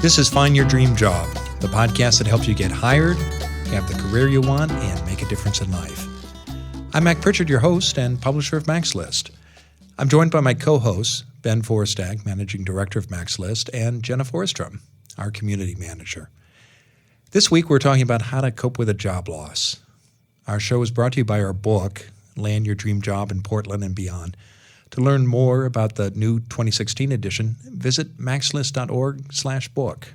This is Find Your Dream Job, the podcast that helps you get hired, have the career you want, and make a difference in life. I'm Mac Pritchard, your host and publisher of Mac's List. I'm joined by my co-hosts, Ben Forstag, Managing Director of Mac's List, and Jenna Forstrom, our Community Manager. This week, we're talking about how to cope with a job loss. Our show is brought to you by our book, Land Your Dream Job in Portland and Beyond. To learn more about the new 2016 edition, visit maxlist.org/book.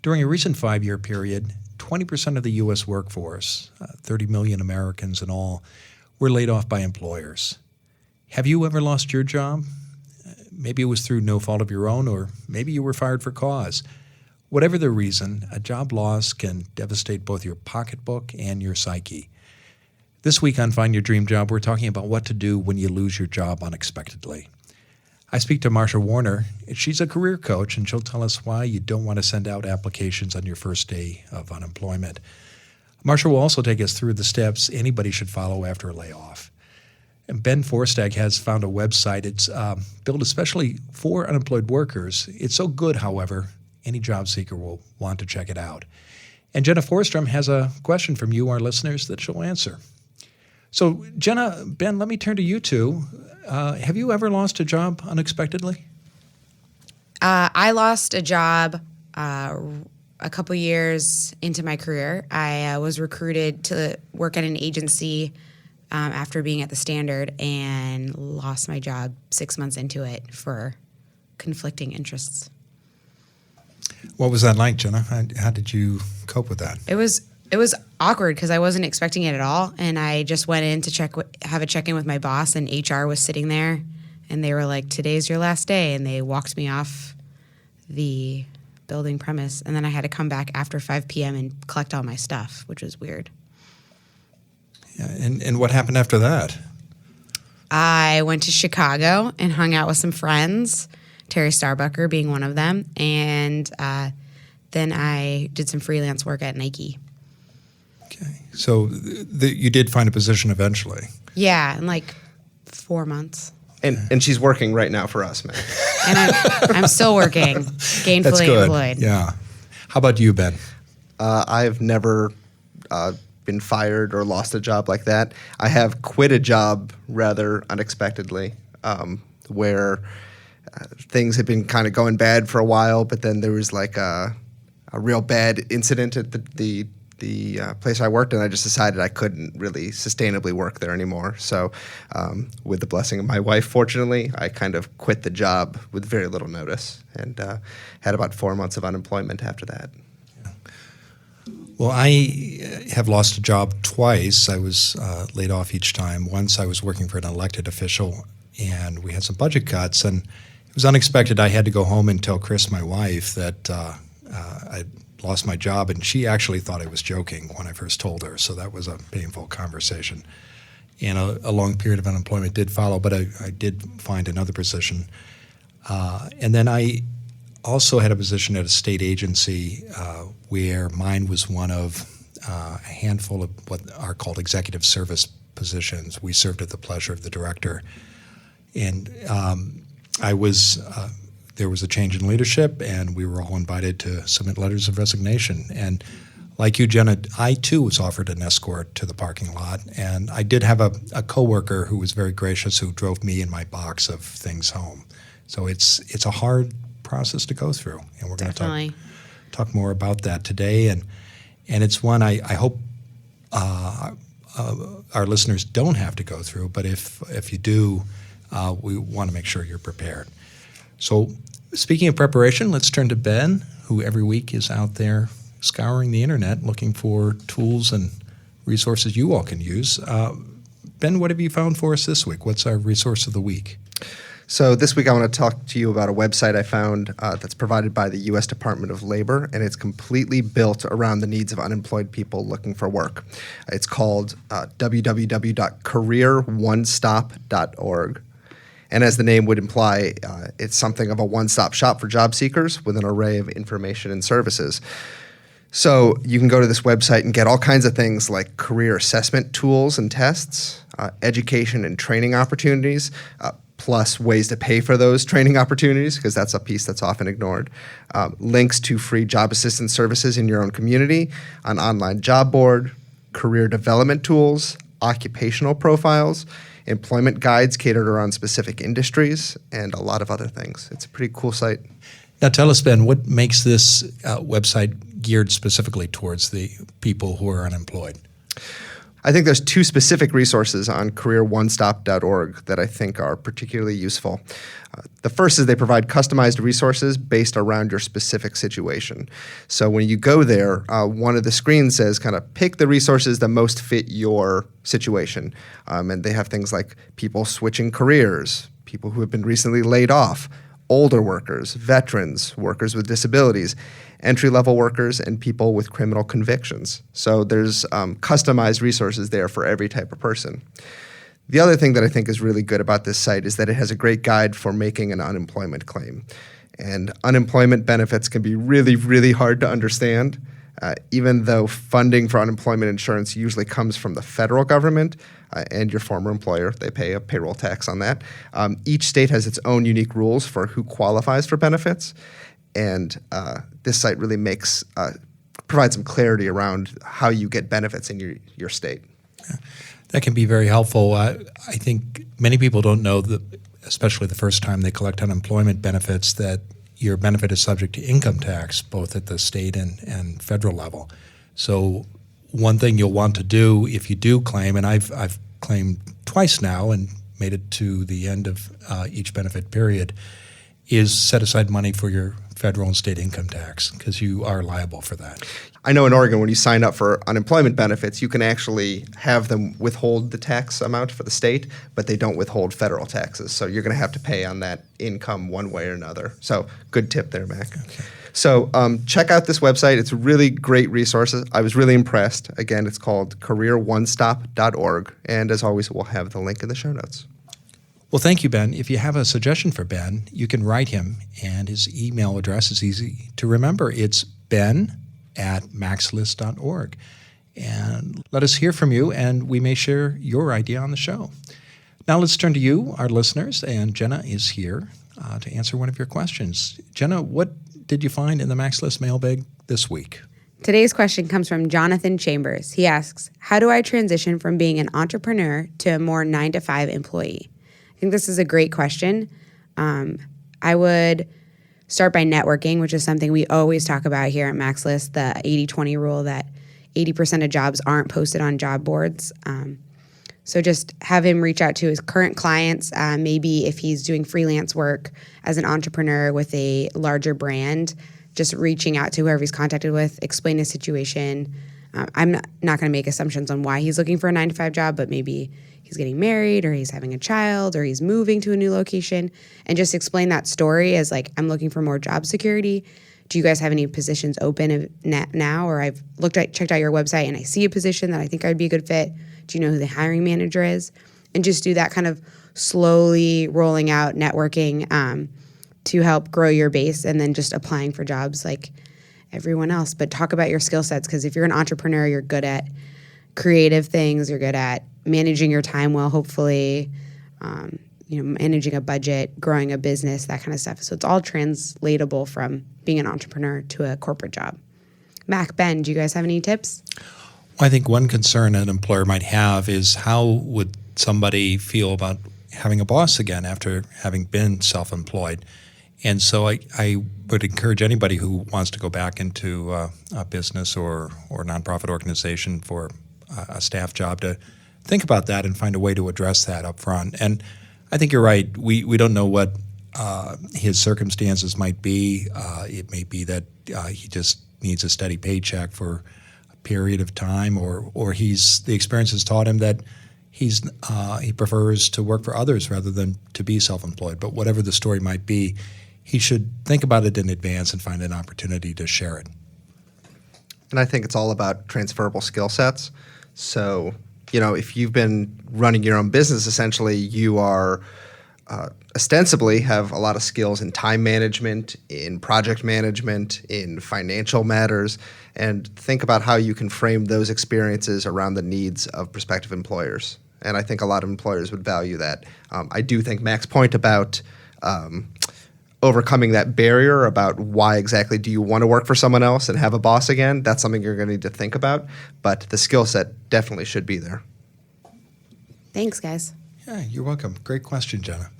During a recent 5-year period, 20% of the U.S. workforce, 30 million Americans in all, were laid off by employers. Have you ever lost your job? Maybe it was through no fault of your own, or maybe you were fired for cause. Whatever the reason, a job loss can devastate both your pocketbook and your psyche. This week on Find Your Dream Job, we're talking about what to do when you lose your job unexpectedly. I speak to Marsha Warner. She's a career coach, and she'll tell us why you don't want to send out applications on your first day of unemployment. Marsha will also take us through the steps anybody should follow after a layoff. And Ben Forstag has found a website. It's built especially for unemployed workers. It's so good, however, any job seeker will want to check it out. And Jenna Forstrom has a question from you, our listeners, that she'll answer. So, Jenna, Ben, let me turn to you two. Have you ever lost a job unexpectedly? I lost a job a couple years into my career. I was recruited to work at an agency after being at the Standard and lost my job 6 months into it for conflicting interests. What was that like, Jenna? How did you cope with that? It was awkward because I wasn't expecting it at all, and I just went in to have a check-in with my boss, and HR was sitting there, and they were like, "Today's your last day," and they walked me off the building premise, and then I had to come back after 5 p.m. and collect all my stuff, which was weird. Yeah, and what happened after that? I went to Chicago and hung out with some friends, Terry Starbucker being one of them, and then I did some freelance work at Nike. Okay, so you did find a position eventually. Yeah, in like 4 months. And she's working right now for us, man. And I'm still working, gainfully That's good. employed. Yeah. How about you, Ben? I've never been fired or lost a job like that. I have quit a job rather unexpectedly, where things had been kind of going bad for a while, but then there was like a real bad incident at the place I worked, and I just decided I couldn't really sustainably work there anymore. So with the blessing of my wife, fortunately, I kind of quit the job with very little notice and had about 4 months of unemployment after that. Yeah. Well, I have lost a job twice. I was laid off each time. Once I was working for an elected official, and we had some budget cuts, and it was unexpected. I had to go home and tell Chris, my wife, that I lost my job, and she actually thought I was joking when I first told her, so that was a painful conversation. And a long period of unemployment did follow, but I did find another position. And then I also had a position at a state agency where mine was one of a handful of what are called executive service positions. We served at the pleasure of the director. And there was a change in leadership, and we were all invited to submit letters of resignation. And like you, Jenna, I too was offered an escort to the parking lot, and I did have a coworker who was very gracious who drove me and my box of things home. So it's a hard process to go through, and we're going to talk more about that today. And it's one I hope our listeners don't have to go through, but if you do, we want to make sure you're prepared. So speaking of preparation, let's turn to Ben, who every week is out there scouring the internet looking for tools and resources you all can use. Ben, what have you found for us this week? What's our resource of the week? So this week I want to talk to you about a website I found that's provided by the U.S. Department of Labor, and it's completely built around the needs of unemployed people looking for work. It's called www.careeronestop.org. And as the name would imply, it's something of a one-stop shop for job seekers with an array of information and services. So you can go to this website and get all kinds of things like career assessment tools and tests, education and training opportunities, plus ways to pay for those training opportunities, because that's a piece that's often ignored. Links to free job assistance services in your own community, an online job board, career development tools, occupational profiles, employment guides catered around specific industries, and a lot of other things. It's a pretty cool site. Now tell us, Ben, what makes this website geared specifically towards the people who are unemployed? I think there's two specific resources on careeronestop.org that I think are particularly useful. The first is they provide customized resources based around your specific situation. So when you go there, one of the screens says kind of pick the resources that most fit your situation. And they have things like people switching careers, people who have been recently laid off, older workers, veterans, workers with disabilities, entry-level workers, and people with criminal convictions. So there's customized resources there for every type of person. The other thing that I think is really good about this site is that it has a great guide for making an unemployment claim. And unemployment benefits can be really, really hard to understand. Even though funding for unemployment insurance usually comes from the federal government and your former employer, they pay a payroll tax on that. Each state has its own unique rules for who qualifies for benefits, and this site really provides some clarity around how you get benefits in your state. That can be very helpful. I think many people don't know that, especially the first time they collect unemployment benefits, that your benefit is subject to income tax, both at the state and federal level. So one thing you'll want to do if you do claim, and I've claimed twice now and made it to the end of each benefit period, is set aside money for your federal and state income tax, because you are liable for that. I know in Oregon, when you sign up for unemployment benefits, you can actually have them withhold the tax amount for the state, but they don't withhold federal taxes. So you're going to have to pay on that income one way or another. So good tip there, Mac. Okay. So check out this website. It's a really great resource. I was really impressed. Again, it's called careeronestop.org. And as always, we'll have the link in the show notes. Well, thank you, Ben. If you have a suggestion for Ben, you can write him, and his email address is easy to remember. It's ben@maxlist.org. And let us hear from you, and we may share your idea on the show. Now let's turn to you, our listeners, and Jenna is here to answer one of your questions. Jenna, what did you find in the Max List mailbag this week? Today's question comes from Jonathan Chambers. He asks, how do I transition from being an entrepreneur to a more 9-to-5 employee? I think this is a great question. I would start by networking, which is something we always talk about here at Max List, the 80-20 rule that 80% of jobs aren't posted on job boards. So just have him reach out to his current clients, maybe if he's doing freelance work as an entrepreneur with a larger brand, just reaching out to whoever he's contacted with, explain his situation. I'm not going to make assumptions on why he's looking for a 9-to-5 job, but maybe he's getting married or he's having a child or he's moving to a new location, and just explain that story as like, I'm looking for more job security. Do you guys have any positions open now? Or I've checked out your website and I see a position that I think I'd be a good fit. Do you know who the hiring manager is? And just do that kind of slowly rolling out networking to help grow your base, and then just applying for jobs like everyone else. But talk about your skill sets, because if you're an entrepreneur, you're good at creative things, you're good at managing your time well, hopefully, managing a budget, growing a business, that kind of stuff. So it's all translatable from being an entrepreneur to a corporate job. Mac, Ben, do you guys have any tips? Well, I think one concern an employer might have is how would somebody feel about having a boss again after having been self-employed. And so I would encourage anybody who wants to go back into a business or nonprofit organization for a staff job to think about that and find a way to address that up front. And I think you're right. We don't know what his circumstances might be. It may be that he just needs a steady paycheck for a period of time, or the experience has taught him that he prefers to work for others rather than to be self-employed. But whatever the story might be, he should think about it in advance and find an opportunity to share it. And I think it's all about transferable skill sets. So, if you've been running your own business, essentially you are ostensibly have a lot of skills in time management, in project management, in financial matters, and think about how you can frame those experiences around the needs of prospective employers. And I think a lot of employers would value that. I do think Mac's point about overcoming that barrier about why exactly do you want to work for someone else and have a boss again, that's something you're going to need to think about. But the skill set definitely should be there. Thanks, guys. Yeah, you're welcome. Great question, Jenna.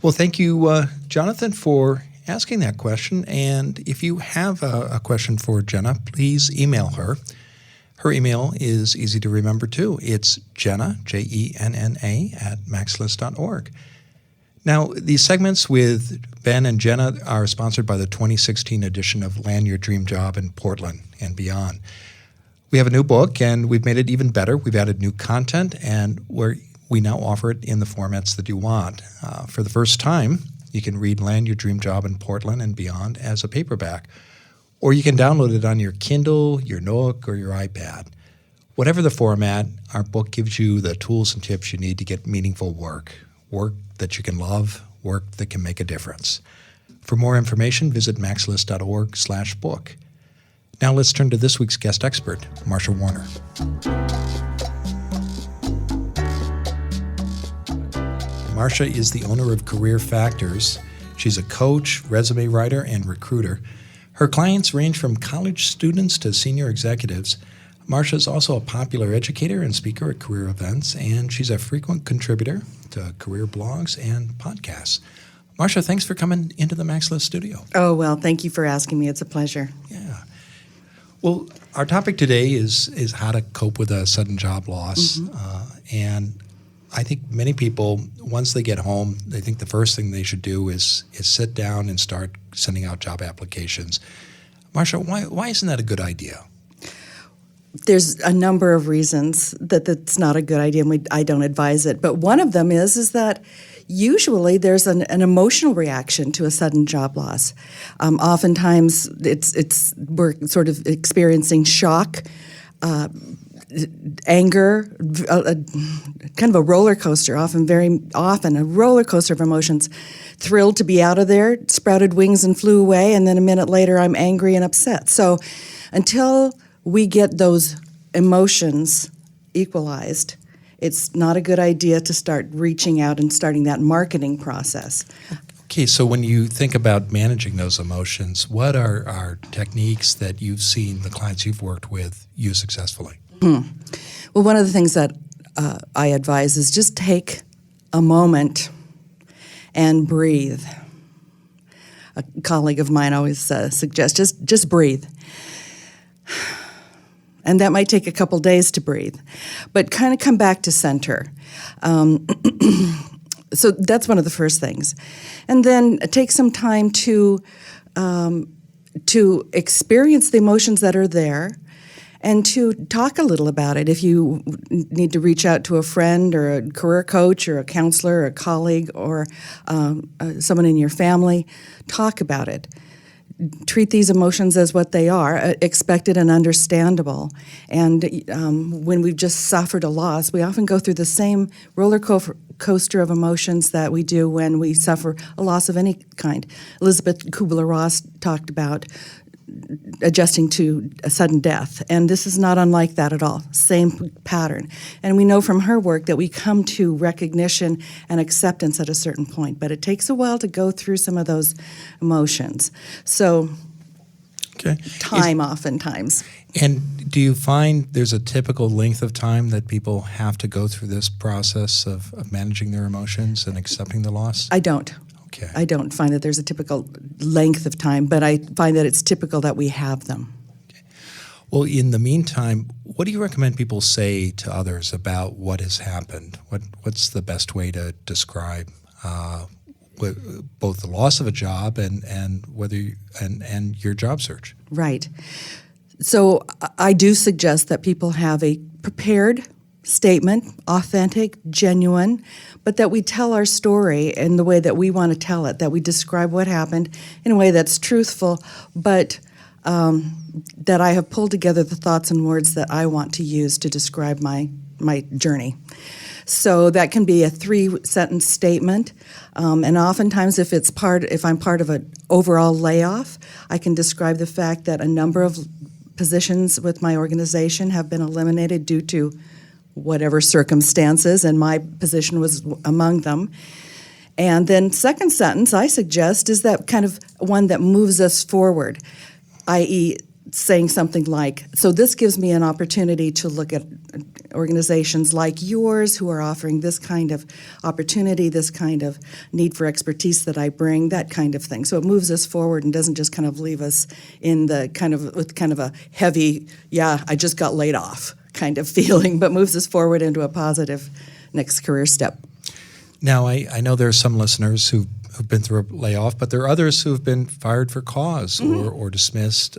Well, thank you, Jonathan, for asking that question. And if you have a question for Jenna, please email her. Her email is easy to remember, too. It's Jenna, Jenna, @maxlist.org. Now, these segments with Ben and Jenna are sponsored by the 2016 edition of Land Your Dream Job in Portland and Beyond. We have a new book, and we've made it even better. We've added new content, and we now offer it in the formats that you want. For the first time, you can read Land Your Dream Job in Portland and Beyond as a paperback, or you can download it on your Kindle, your Nook, or your iPad. Whatever the format, our book gives you the tools and tips you need to get meaningful work that you can love, work that can make a difference. For more information, visit maxlist.org/book. Now let's turn to this week's guest expert, Marsha Warner. Marsha is the owner of Career Factors. She's a coach, resume writer, and recruiter. Her clients range from college students to senior executives. Marsha is also a popular educator and speaker at career events, and she's a frequent contributor to career blogs and podcasts. Marsha, thanks for coming into the Max List studio. Oh, well, thank you for asking me. It's a pleasure. Yeah. Well, our topic today is how to cope with a sudden job loss. And I think many people, once they get home, they think the first thing they should do is sit down and start sending out job applications. Marsha, why isn't that a good idea? There's a number of reasons that that's not a good idea, and I don't advise it. But one of them is that usually there's an emotional reaction to a sudden job loss. Oftentimes, we're sort of experiencing shock, anger, kind of a roller coaster. Very often a roller coaster of emotions. Thrilled to be out of there, sprouted wings and flew away, and then a minute later I'm angry and upset. So until we get those emotions equalized, it's not a good idea to start reaching out and starting that marketing process. Okay, so when you think about managing those emotions, what are techniques that you've seen the clients you've worked with use successfully? Well, one of the things that I advise is just take a moment and breathe. A colleague of mine always suggests just breathe. And that might take a couple days to breathe, but kind of come back to center. So that's one of the first things. And then take some time to experience the emotions that are there and to talk a little about it. If you need to reach out to a friend or a career coach or a counselor or a colleague or someone in your family, talk about it. Treat these emotions as what they are, expected and understandable. And when we've just suffered a loss, we often go through the same roller coaster of emotions that we do when we suffer a loss of any kind. Elizabeth Kubler-Ross talked about adjusting to a sudden death, and this is not unlike that at all. Same pattern. And we know from her work that we come to recognition and acceptance at a certain point, but it takes a while to go through some of those emotions. So time oftentimes. And do you find there's a typical length of time that people have to go through this process of managing their emotions and accepting the loss? I don't. Okay. I don't find that there's a typical length of time, but I find that it's typical that we have them. Okay. Well, in the meantime, what do you recommend people say to others about what has happened? What's the best way to describe both the loss of a job and whether and your job search? Right. So I do suggest that people have a prepared statement, authentic, genuine, but that we tell our story in the way that we want to tell it, that we describe what happened in a way that's truthful, but that I have pulled together the thoughts and words that I want to use to describe my journey. So that can be a 3-sentence statement, and oftentimes if I'm part of an overall layoff, I can describe the fact that a number of positions with my organization have been eliminated due to whatever circumstances, and my position was among them. And then second sentence I suggest is that kind of one that moves us forward, i.e. saying something like, so this gives me an opportunity to look at organizations like yours who are offering this kind of opportunity, this kind of need for expertise that I bring, that kind of thing. So it moves us forward and doesn't just kind of leave us in the with kind of a heavy, yeah, I just got laid off kind of feeling, but moves us forward into a positive next career step. Now, I know there are some listeners who've been through a layoff, but there are others who've been fired for cause or dismissed.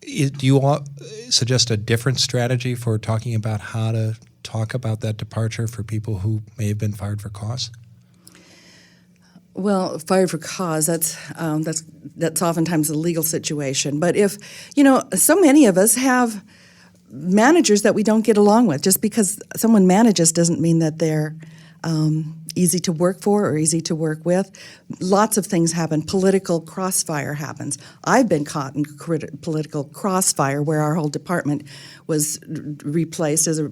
Do you all suggest a different strategy for talking about how to talk about that departure for people who may have been fired for cause? Well, fired for cause, that's oftentimes a legal situation. But if, so many of us have managers that we don't get along with. Just because someone manages doesn't mean that they're easy to work for or easy to work with. Lots of things happen. Political crossfire happens. I've been caught in political crossfire where our whole department was replaced as a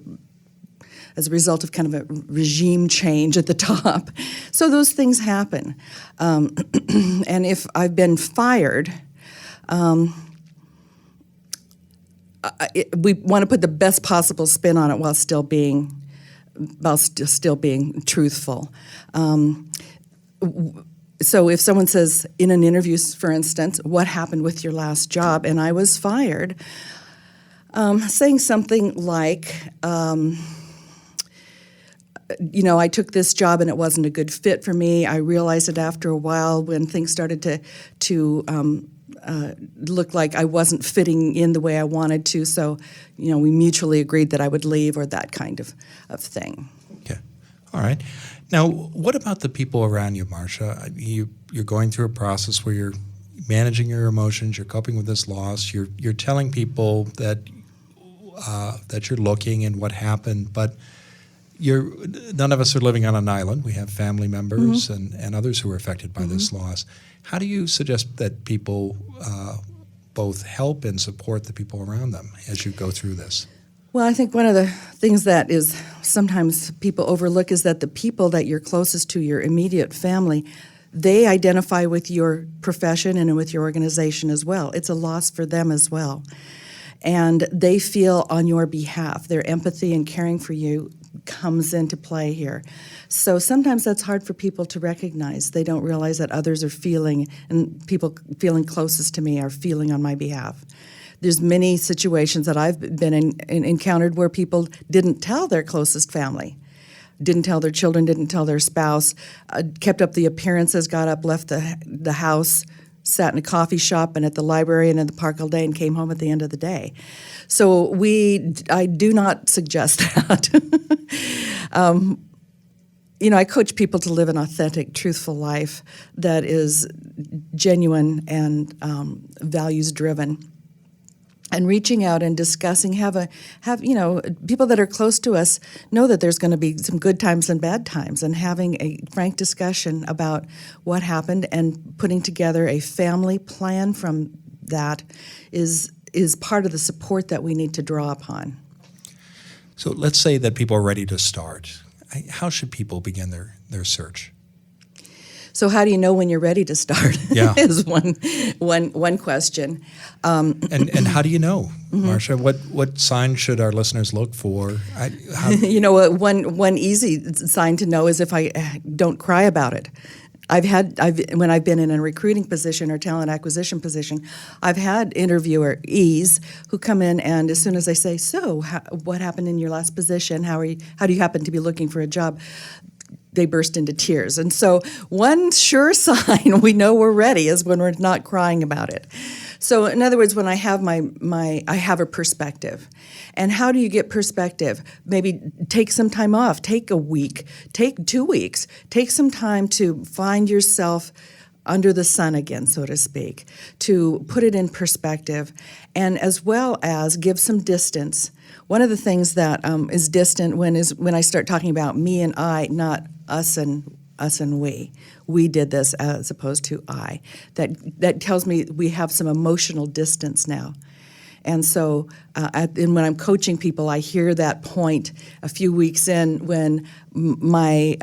result of kind of a regime change at the top. So those things happen. And if I've been fired, we want to put the best possible spin on it while still being truthful. So if someone says in an interview, for instance, what happened with your last job, and I was fired, saying something like, I took this job and it wasn't a good fit for me. I realized it after a while when things started to look like I wasn't fitting in the way I wanted to. So, we mutually agreed that I would leave, or that kind of thing. Okay. All right. Now, what about the people around you, Marsha? You're going through a process where you're managing your emotions, you're coping with this loss, you're telling people that you're looking and what happened, but none of us are living on an island. We have family members and others who are affected by this loss. How do you suggest that people both help and support the people around them as you go through this? Well, I think one of the things that is sometimes people overlook is that the people that you're closest to, your immediate family, they identify with your profession and with your organization as well. It's a loss for them as well. And they feel on your behalf. Their empathy and caring for you comes into play here. So sometimes that's hard for people to recognize. They don't realize that others are feeling, and people feeling closest to me are feeling on my behalf. There's many situations that I've been encountered where people didn't tell their closest family, didn't tell their children, didn't tell their spouse, kept up the appearances, got up, left the house, sat in a coffee shop and at the library and in the park all day and came home at the end of the day. So I do not suggest that. I coach people to live an authentic, truthful life that is genuine and values-driven. And reaching out and discussing, have people that are close to us know that there's going to be some good times and bad times, and having a frank discussion about what happened and putting together a family plan from that is part of the support that we need to draw upon. So let's say that people are ready to start. How should people begin their search? So how do you know when you're ready to start? Yeah. is one question. And how do you know, Marsha? What signs should our listeners look for? One easy sign to know is if I don't cry about it. When I've been in a recruiting position or talent acquisition position, I've had interviewees who come in, and as soon as I say, "So, what happened in your last position? How do you happen to be looking for a job?" They burst into tears. And so one sure sign we know we're ready is when we're not crying about it. So in other words, when I have I have a perspective. And how do you get perspective? Maybe take some time off, take a week, take 2 weeks, take some time to find yourself under the sun again, so to speak, to put it in perspective, and as well as give some distance. One of the things that is distant when I start talking about me and I, not us and we. We did this as opposed to I. That tells me we have some emotional distance now. And so and when I'm coaching people, I hear that point a few weeks in when my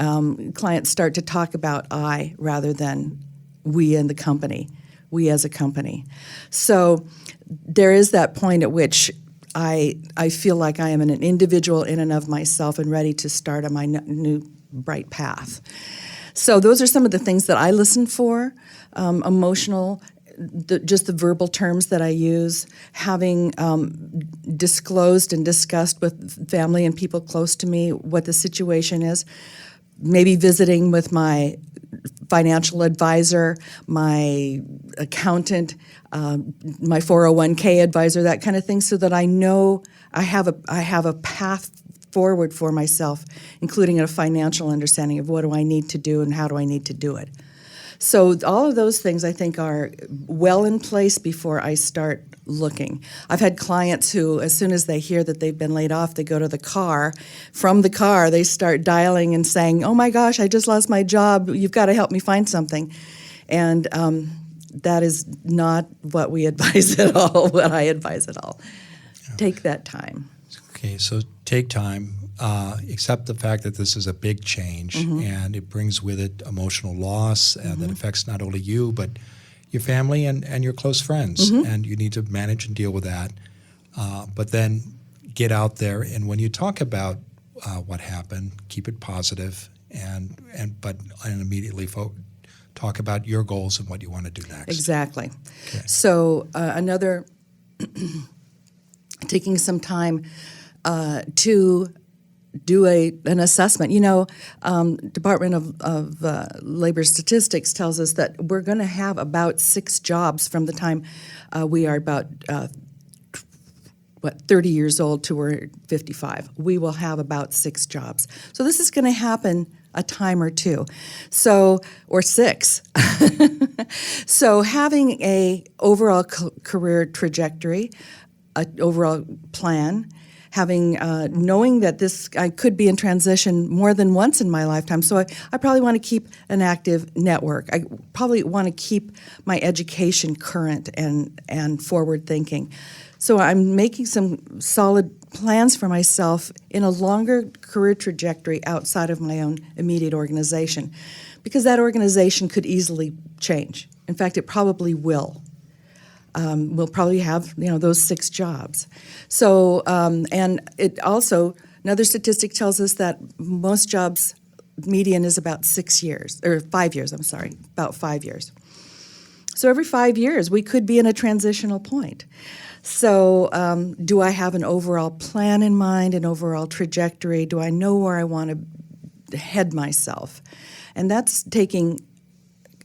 clients start to talk about I rather than we in the company, we as a company. So there is that point at which I feel like I am an individual in and of myself and ready to start on my new bright path. So those are some of the things that I listen for, emotional, just the verbal terms that I use, having disclosed and discussed with family and people close to me what the situation is, maybe visiting with my financial advisor, my accountant, my 401k advisor, that kind of thing, so that I know I have a path forward for myself, including a financial understanding of what do I need to do and how do I need to do it. So all of those things I think are well in place before I start looking. I've had clients who, as soon as they hear that they've been laid off, they go to the car. From the car, they start dialing and saying, "Oh my gosh, I just lost my job. You've got to help me find something." And that is not what we advise at all, what I advise at all. Take that time. Okay, so take time. Accept the fact that this is a big change, and it brings with it emotional loss that affects not only you, but your family and your close friends, and you need to manage and deal with that. But then get out there, and when you talk about what happened, keep it positive, and immediately talk about your goals and what you want to do next. Exactly. Okay. So another, taking some time to do an assessment. Department of Labor Statistics tells us that we're going to have about 6 jobs from the time we are about 30 years old to we're 55. We will have about 6 jobs. So this is going to happen a time or two, or 6. So having a overall career trajectory, an overall plan, knowing that I could be in transition more than once in my lifetime. So I probably want to keep an active network. I probably want to keep my education current and forward thinking. So I'm making some solid plans for myself in a longer career trajectory outside of my own immediate organization, because that organization could easily change. In fact, it probably will. We'll probably have those 6 jobs. So and it also, another statistic tells us that most jobs median is about 6 years or 5 years. About 5 years. So every 5 years we could be in a transitional point. So do I have an overall plan in mind, an overall trajectory? Do I know where I want to head myself? And that's taking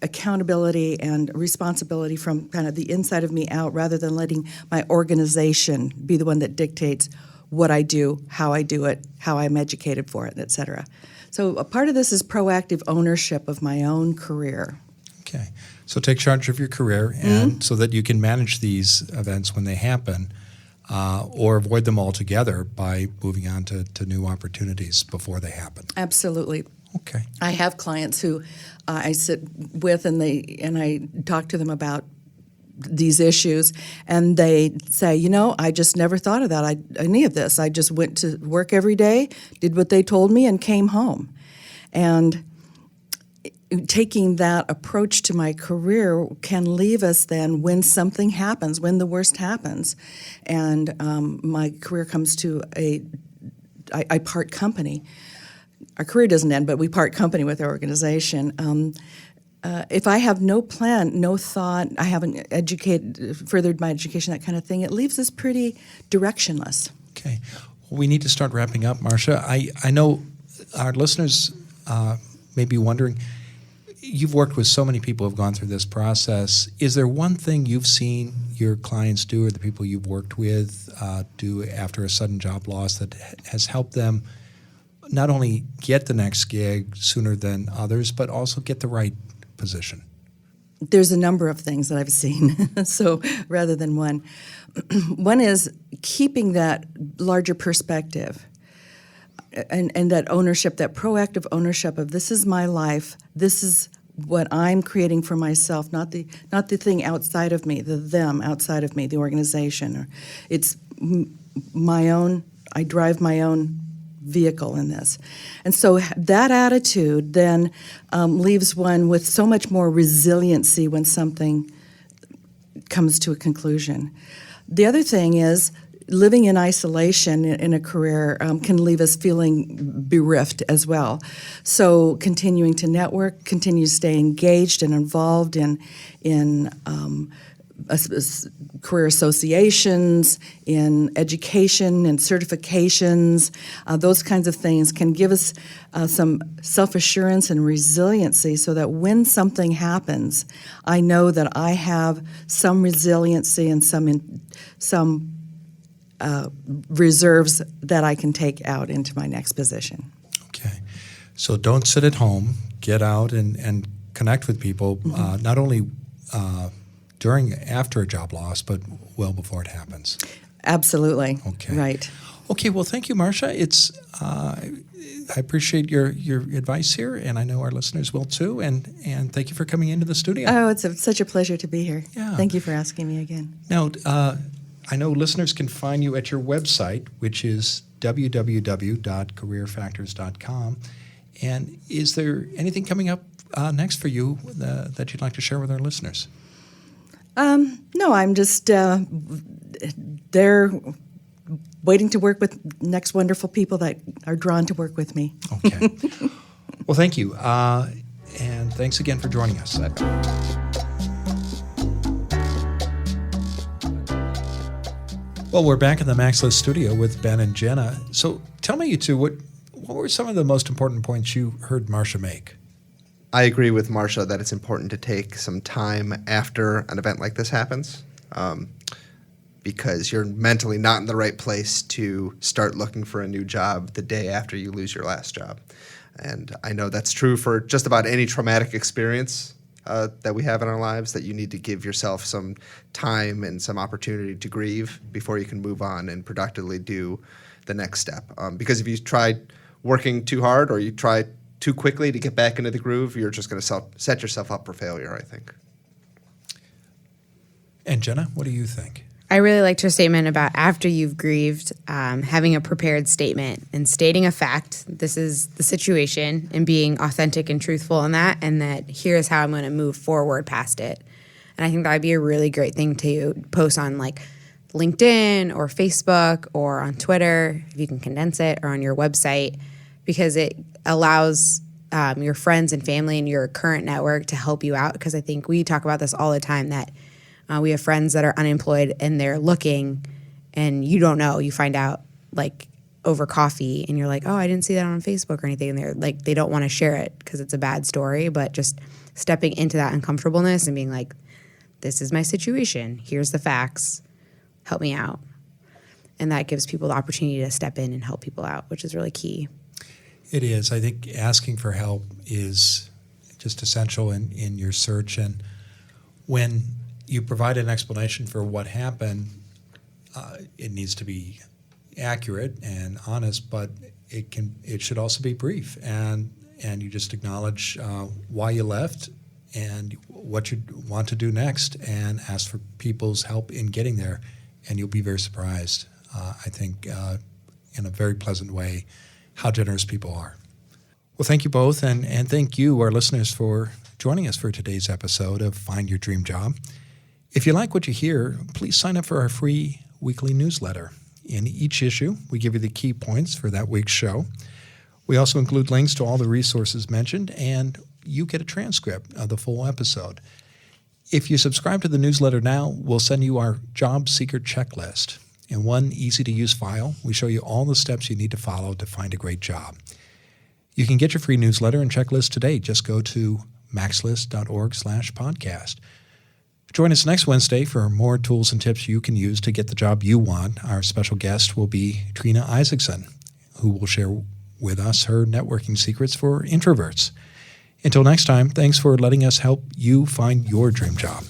accountability and responsibility from kind of the inside of me out, rather than letting my organization be the one that dictates what I do, how I do it, how I'm educated for it, et cetera. So a part of this is proactive ownership of my own career. Okay. So take charge of your career, and so that you can manage these events when they happen, or avoid them altogether by moving on to new opportunities before they happen. Absolutely. Okay. I have clients who I sit with and I talk to them about these issues, and they say, I just never thought of that, any of this. I just went to work every day, did what they told me, and came home. And taking that approach to my career can leave us then when something happens, when the worst happens, and my career comes to I part company. Our career doesn't end, but we part company with our organization. If I have no plan, no thought, I haven't furthered my education, that kind of thing, it leaves us pretty directionless. Okay. Well, we need to start wrapping up, Marsha. I know our listeners may be wondering, you've worked with so many people who have gone through this process. Is there one thing you've seen your clients do, or the people you've worked with do after a sudden job loss, that has helped them not only get the next gig sooner than others, but also get the right position? There's a number of things that I've seen, so rather than one. One is keeping that larger perspective and that ownership, that proactive ownership of this is my life, this is what I'm creating for myself, not the thing outside of me, the them outside of me, the organization. It's my own. I drive my own vehicle in this, and so that attitude then leaves one with so much more resiliency when something comes to a conclusion. The other thing is, living in isolation in a career can leave us feeling bereft as well. So continuing to network, continue to stay engaged and involved in career associations, in education and certifications, those kinds of things can give us some self-assurance and resiliency so that when something happens, I know that I have some resiliency and some reserves that I can take out into my next position. Okay. So don't sit at home. Get out and connect with people, not only after a job loss, but well before it happens. Absolutely. Okay. Right. Okay. Well, thank you, Marsha. I appreciate your advice here, and I know our listeners will too. And thank you for coming into the studio. Oh, it's such a pleasure to be here. Yeah. Thank you for asking me again. Now, I know listeners can find you at your website, which is www.careerfactors.com. And is there anything coming up next for you that you'd like to share with our listeners? No, I'm just there waiting to work with next wonderful people that are drawn to work with me. Okay. Well, thank you. And thanks again for joining us. Well, we're back in the Max List studio with Ben and Jenna. So tell me, you two, what were some of the most important points you heard Marsha make? I agree with Marsha that it's important to take some time after an event like this happens, because you're mentally not in the right place to start looking for a new job the day after you lose your last job. And I know that's true for just about any traumatic experience that we have in our lives, that you need to give yourself some time and some opportunity to grieve before you can move on and productively do the next step. Because if you try working too hard or you try too quickly to get back into the groove, you're just going to set yourself up for failure, I think. And Jenna, what do you think? I really liked her statement about after you've grieved, having a prepared statement and stating a fact. This is the situation, and being authentic and truthful in that, and that here's how I'm going to move forward past it. And I think that would be a really great thing to post on like LinkedIn or Facebook or on Twitter, if you can condense it, or on your website, because it allows your friends and family and your current network to help you out. Because I think we talk about this all the time, that we have friends that are unemployed and they're looking, and you don't know. You find out like over coffee, and you're like, oh, I didn't see that on Facebook or anything. And they're like, they don't want to share it because it's a bad story. But just stepping into that uncomfortableness and being like, this is my situation. Here's the facts. Help me out. And that gives people the opportunity to step in and help people out, which is really key. It is. I think asking for help is just essential in your search. And when you provide an explanation for what happened, it needs to be accurate and honest, but it should also be brief. And you just acknowledge why you left and what you want to do next, and ask for people's help in getting there. And you'll be very surprised, I think, in a very pleasant way, how generous people are. Well, thank you both, and thank you, our listeners, for joining us for today's episode of Find Your Dream Job. If you like what you hear, please sign up for our free weekly newsletter. In each issue, we give you the key points for that week's show. We also include links to all the resources mentioned, and you get a transcript of the full episode. If you subscribe to the newsletter now, we'll send you our job seeker checklist. In one easy-to-use file, we show you all the steps you need to follow to find a great job. You can get your free newsletter and checklist today. Just go to maxlist.org/podcast. Join us next Wednesday for more tools and tips you can use to get the job you want. Our special guest will be Trina Isaacson, who will share with us her networking secrets for introverts. Until next time, thanks for letting us help you find your dream job.